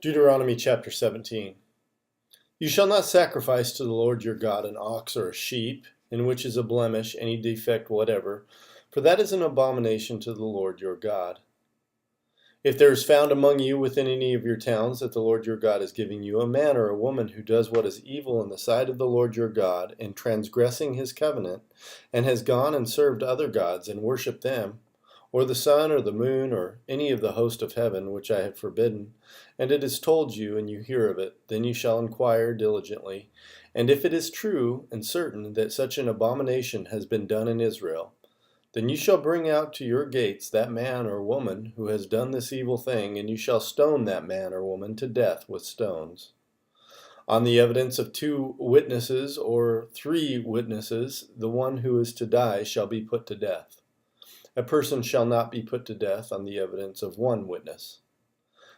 Deuteronomy chapter 17. You shall not sacrifice to the Lord your God an ox or a sheep, in which is a blemish, any defect whatever, for that is an abomination to the Lord your God. If there is found among you within any of your towns that the Lord your God is giving you a man or a woman who does what is evil in the sight of the Lord your God, in transgressing his covenant, and has gone and served other gods and worshipped them, or the sun or the moon or any of the host of heaven, which I have forbidden, and it is told you, and you hear of it, then you shall inquire diligently. And if it is true and certain that such an abomination has been done in Israel, then you shall bring out to your gates that man or woman who has done this evil thing, and you shall stone that man or woman to death with stones. On the evidence of 2 witnesses or 3 witnesses, the one who is to die shall be put to death. A person shall not be put to death on the evidence of 1 witness.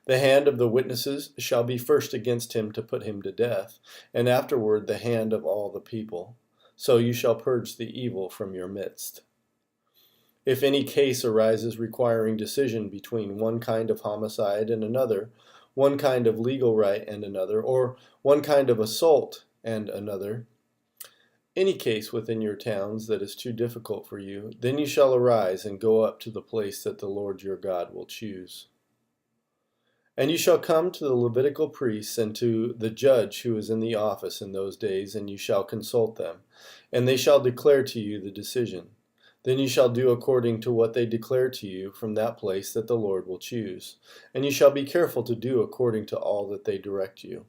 The hand of the witnesses shall be first against him to put him to death, and afterward the hand of all the people. So you shall purge the evil from your midst. If any case arises requiring decision between one kind of homicide and another, one kind of legal right and another, or one kind of assault and another, any case within your towns that is too difficult for you, then you shall arise and go up to the place that the Lord your God will choose. And you shall come to the Levitical priests and to the judge who is in the office in those days, and you shall consult them, and they shall declare to you the decision. Then you shall do according to what they declare to you from that place that the Lord will choose, and you shall be careful to do according to all that they direct you.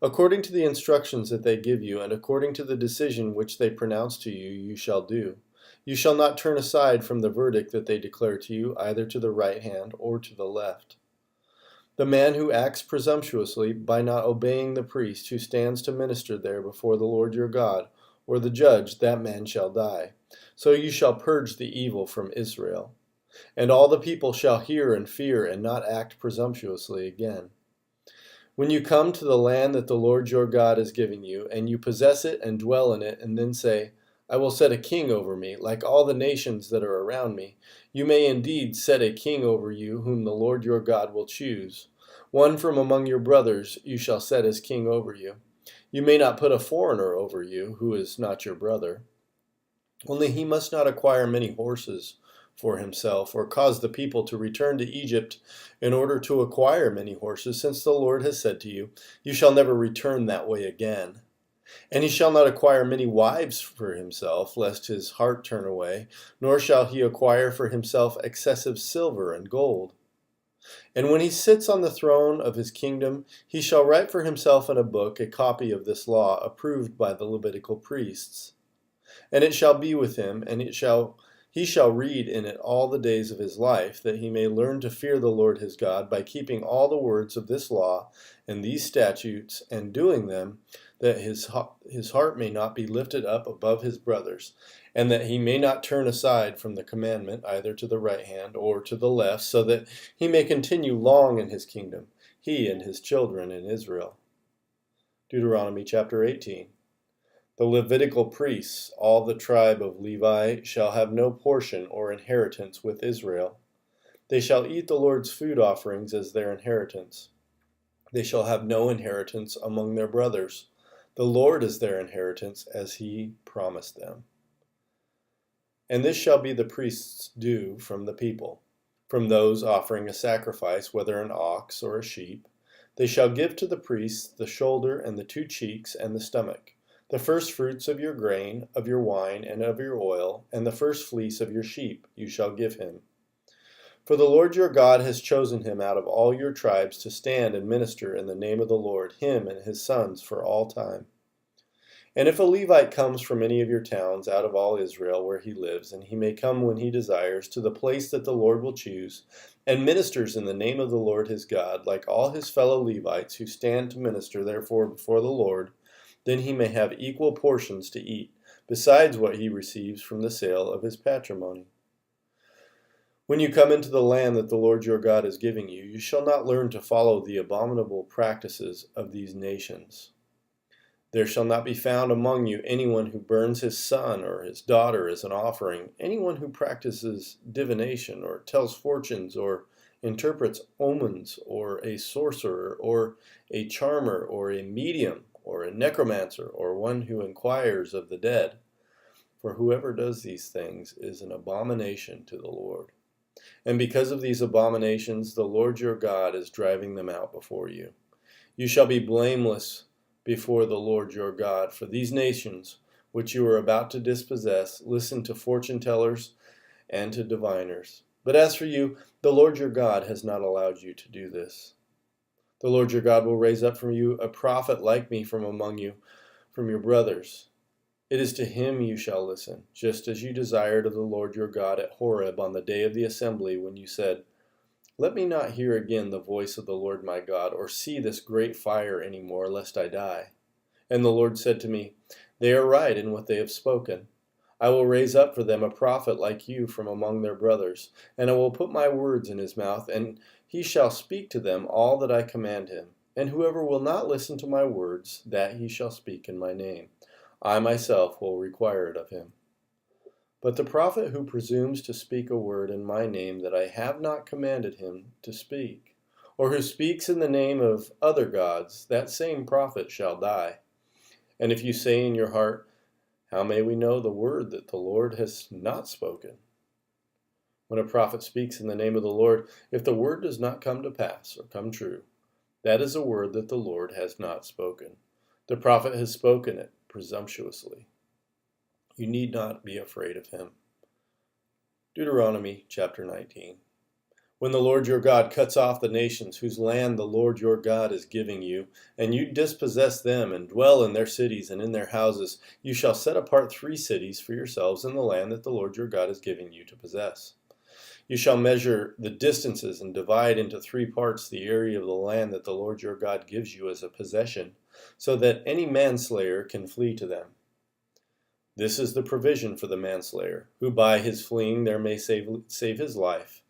According to the instructions that they give you, and according to the decision which they pronounce to you, you shall do. You shall not turn aside from the verdict that they declare to you, either to the right hand or to the left. The man who acts presumptuously by not obeying the priest who stands to minister there before the Lord your God, or the judge, that man shall die. So you shall purge the evil from Israel. And all the people shall hear and fear and not act presumptuously again. When you come to the land that the Lord your God is giving you, and you possess it and dwell in it, and then say, I will set a king over me, like all the nations that are around me, you may indeed set a king over you, whom the Lord your God will choose. One from among your brothers you shall set as king over you. You may not put a foreigner over you, who is not your brother. Only he must not acquire many horses for himself, or cause the people to return to Egypt in order to acquire many horses, since the Lord has said to you, you shall never return that way again. And he shall not acquire many wives for himself, lest his heart turn away, nor shall he acquire for himself excessive silver and gold. And when he sits on the throne of his kingdom, he shall write for himself in a book a copy of this law, approved by the Levitical priests. And it shall be with him, and he shall read in it all the days of his life, that he may learn to fear the Lord his God by keeping all the words of this law and these statutes, and doing them, that his heart may not be lifted up above his brothers, and that he may not turn aside from the commandment either to the right hand or to the left, so that he may continue long in his kingdom, he and his children in Israel. Deuteronomy chapter 18. The Levitical priests, all the tribe of Levi, shall have no portion or inheritance with Israel. They shall eat the Lord's food offerings as their inheritance. They shall have no inheritance among their brothers. The Lord is their inheritance, as he promised them. And this shall be the priest's due from the people, from those offering a sacrifice, whether an ox or a sheep. They shall give to the priest the shoulder and the 2 cheeks and the stomach, the first fruits of your grain, of your wine, and of your oil, and the first fleece of your sheep you shall give him. For the Lord your God has chosen him out of all your tribes to stand and minister in the name of the Lord, him and his sons for all time. And if a Levite comes from any of your towns out of all Israel where he lives, and he may come when he desires to the place that the Lord will choose, and ministers in the name of the Lord his God, like all his fellow Levites who stand to minister therefore before the Lord, then he may have equal portions to eat, besides what he receives from the sale of his patrimony. When you come into the land that the Lord your God is giving you, you shall not learn to follow the abominable practices of these nations. There shall not be found among you anyone who burns his son or his daughter as an offering, anyone who practices divination or tells fortunes or interprets omens, or a sorcerer, or a charmer, or a medium, or a necromancer, or one who inquires of the dead. For whoever does these things is an abomination to the Lord. And because of these abominations, the Lord your God is driving them out before you. You shall be blameless before the Lord your God, for these nations which you are about to dispossess listen to fortune tellers and to diviners. But as for you, the Lord your God has not allowed you to do this. The Lord your God will raise up from you a prophet like me from among you, from your brothers. It is to him you shall listen, just as you desired of the Lord your God at Horeb on the day of the assembly, when you said, Let me not hear again the voice of the Lord my God, or see this great fire any more, lest I die. And the Lord said to me, They are right in what they have spoken. I will raise up for them a prophet like you from among their brothers, and I will put my words in his mouth, and he shall speak to them all that I command him. And whoever will not listen to my words, that he shall speak in my name. I myself will require it of him. But the prophet who presumes to speak a word in my name that I have not commanded him to speak, or who speaks in the name of other gods, that same prophet shall die. And if you say in your heart, How may we know the word that the Lord has not spoken? When a prophet speaks in the name of the Lord, if the word does not come to pass or come true, that is a word that the Lord has not spoken. The prophet has spoken it presumptuously. You need not be afraid of him. Deuteronomy chapter 19. When the Lord your God cuts off the nations whose land the Lord your God is giving you, and you dispossess them and dwell in their cities and in their houses, you shall set apart 3 cities for yourselves in the land that the Lord your God is giving you to possess. You shall measure the distances and divide into 3 parts the area of the land that the Lord your God gives you as a possession, so that any manslayer can flee to them. This is the provision for the manslayer, who by his fleeing there may save his life.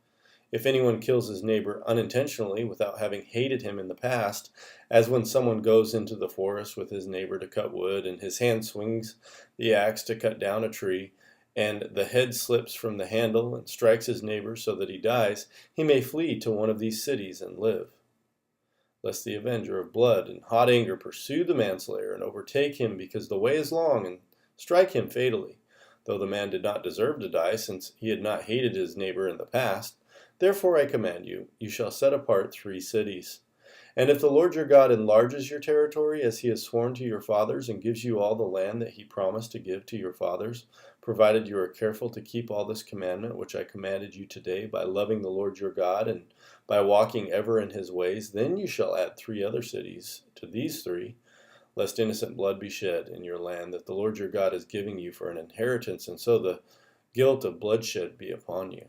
If anyone kills his neighbor unintentionally without having hated him in the past, as when someone goes into the forest with his neighbor to cut wood, and his hand swings the axe to cut down a tree, and the head slips from the handle and strikes his neighbor so that he dies, he may flee to one of these cities and live. Lest the avenger of blood in hot anger pursue the manslayer and overtake him because the way is long, and strike him fatally, though the man did not deserve to die, since he had not hated his neighbor in the past. Therefore I command you, you shall set apart 3 cities. And if the Lord your God enlarges your territory as he has sworn to your fathers, and gives you all the land that he promised to give to your fathers, provided you are careful to keep all this commandment which I commanded you today, by loving the Lord your God, and by walking ever in his ways, then you shall add 3 other cities to these 3, lest innocent blood be shed in your land that the Lord your God is giving you for an inheritance, and so the guilt of bloodshed be upon you.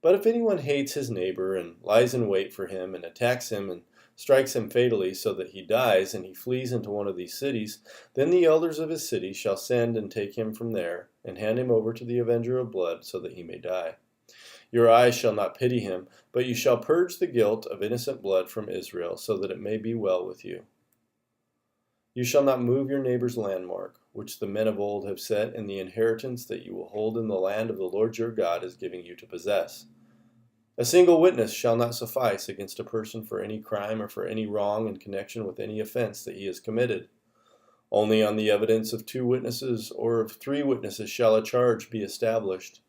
But if anyone hates his neighbor, and lies in wait for him, and attacks him, and strikes him fatally so that he dies, and he flees into one of these cities, then the elders of his city shall send and take him from there, and hand him over to the avenger of blood, so that he may die. Your eyes shall not pity him, but you shall purge the guilt of innocent blood from Israel, so that it may be well with you. You shall not move your neighbor's landmark, which the men of old have set in the inheritance that you will hold in the land of the Lord your God is giving you to possess. A single witness shall not suffice against a person for any crime or for any wrong in connection with any offense that he has committed. Only on the evidence of 2 witnesses or of 3 witnesses shall a charge be established.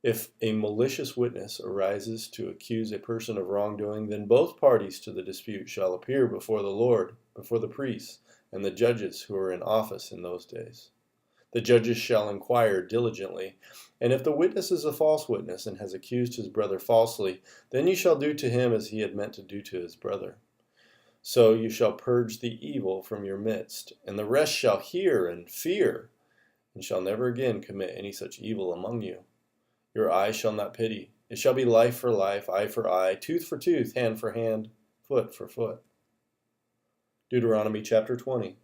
If a malicious witness arises to accuse a person of wrongdoing, then both parties to the dispute shall appear before the Lord, before the priests, and the judges who are in office in those days. The judges shall inquire diligently, and if the witness is a false witness and has accused his brother falsely, then you shall do to him as he had meant to do to his brother. So you shall purge the evil from your midst, and the rest shall hear and fear, and shall never again commit any such evil among you. Your eye shall not pity. It shall be life for life, eye for eye, tooth for tooth, hand for hand, foot for foot. Deuteronomy chapter 20.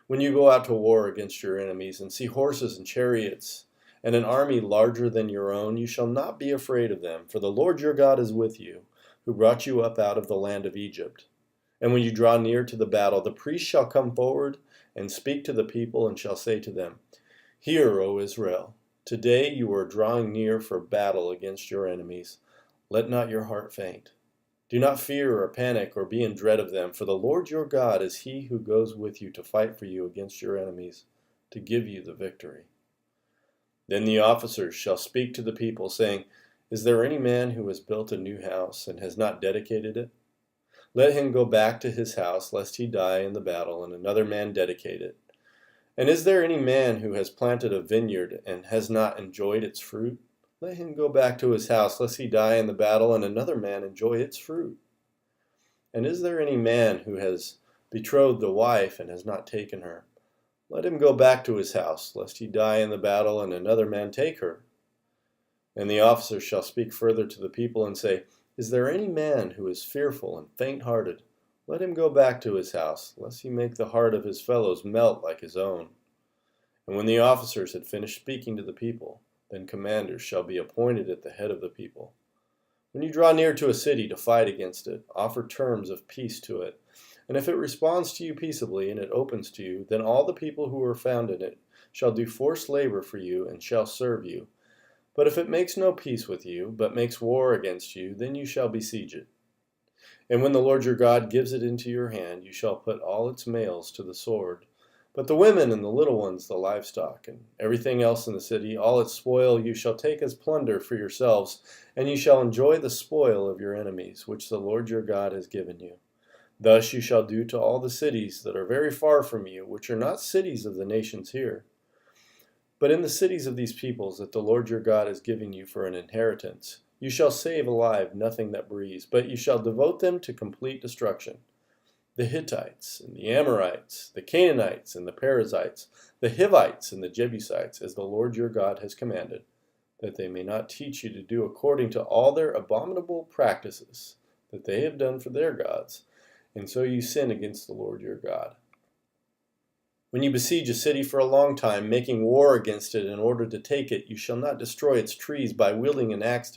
When you go out to war against your enemies and see horses and chariots and an army larger than your own, you shall not be afraid of them, for the Lord your God is with you, who brought you up out of the land of Egypt. And when you draw near to the battle, the priest shall come forward and speak to the people and shall say to them, Hear, O Israel, today you are drawing near for battle against your enemies. Let not your heart faint. Do not fear or panic or be in dread of them, for the Lord your God is he who goes with you to fight for you against your enemies, to give you the victory. Then the officers shall speak to the people, saying, Is there any man who has built a new house and has not dedicated it? Let him go back to his house, lest he die in the battle, and another man dedicate it. And is there any man who has planted a vineyard and has not enjoyed its fruit? Let him go back to his house, lest he die in the battle, and another man enjoy its fruit. And is there any man who has betrothed a wife and has not taken her? Let him go back to his house, lest he die in the battle, and another man take her. And the officers shall speak further to the people and say, Is there any man who is fearful and faint-hearted? Let him go back to his house, lest he make the heart of his fellows melt like his own. And when the officers had finished speaking to the people, then commanders shall be appointed at the head of the people. When you draw near to a city to fight against it, offer terms of peace to it. And if it responds to you peaceably and it opens to you, then all the people who are found in it shall do forced labor for you and shall serve you. But if it makes no peace with you, but makes war against you, then you shall besiege it. And when the Lord your God gives it into your hand, you shall put all its males to the sword. But the women and the little ones, the livestock, and everything else in the city, all its spoil, you shall take as plunder for yourselves, and you shall enjoy the spoil of your enemies, which the Lord your God has given you. Thus you shall do to all the cities that are very far from you, which are not cities of the nations here, but in the cities of these peoples that the Lord your God is giving you for an inheritance. You shall save alive nothing that breathes, but you shall devote them to complete destruction. The Hittites and the Amorites, the Canaanites and the Perizzites, the Hivites and the Jebusites, as the Lord your God has commanded, that they may not teach you to do according to all their abominable practices that they have done for their gods, and so you sin against the Lord your God. When you besiege a city for a long time, making war against it in order to take it, you shall not destroy its trees by wielding an axe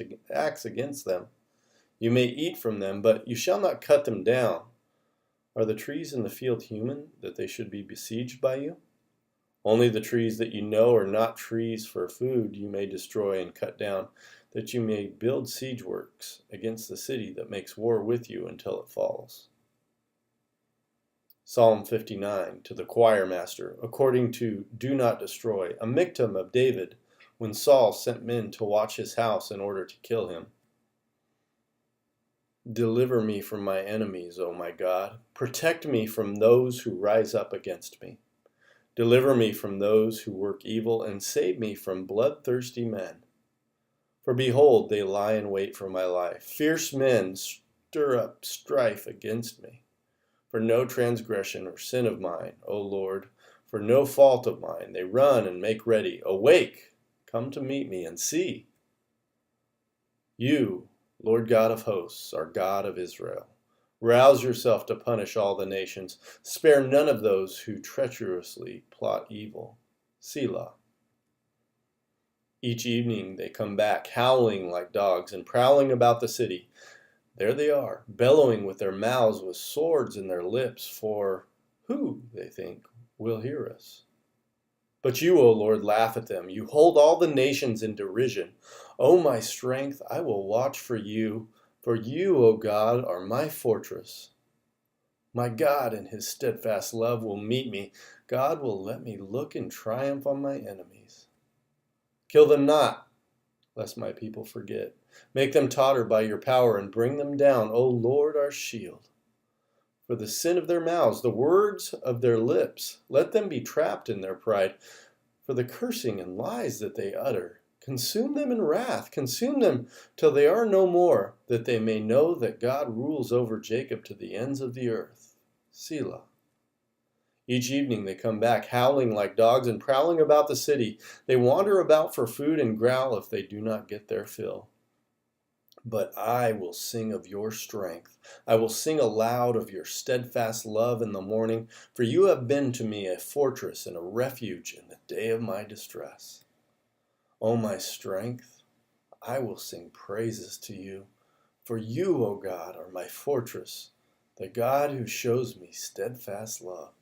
against them. You may eat from them, but you shall not cut them down. Are the trees in the field human, that they should be besieged by you? Only the trees that you know are not trees for food you may destroy and cut down, that you may build siege works against the city that makes war with you until it falls. Psalm 59, to the choir master, according to Do Not Destroy, a miktam of David, when Saul sent men to watch his house in order to kill him. Deliver me from my enemies, O my God. Protect me from those who rise up against me. Deliver me from those who work evil, and save me from bloodthirsty men. For behold, they lie in wait for my life. Fierce men stir up strife against me. For no transgression or sin of mine, O Lord, for no fault of mine, they run and make ready. Awake, come to meet me, and see. You, Lord God of hosts, are God of Israel. Rouse yourself to punish all the nations. Spare none of those who treacherously plot evil. Selah. Each evening they come back, howling like dogs and prowling about the city. There they are, bellowing with their mouths with swords in their lips, for who, they think, will hear us? But you, O Lord, laugh at them. You hold all the nations in derision. O my strength, I will watch for you, O God, are my fortress. My God in his steadfast love will meet me. God will let me look in triumph on my enemies. Kill them not, lest my people forget. Make them totter by your power and bring them down, O Lord, our shield. For the sin of their mouths, the words of their lips, let them be trapped in their pride. For the cursing and lies that they utter, consume them in wrath, consume them till they are no more, that they may know that God rules over Jacob to the ends of the earth. Selah. Each evening they come back, howling like dogs and prowling about the city. They wander about for food and growl if they do not get their fill. But I will sing of your strength. I will sing aloud of your steadfast love in the morning, for you have been to me a fortress and a refuge in the day of my distress. O my strength, I will sing praises to you, for you, O God, are my fortress, the God who shows me steadfast love.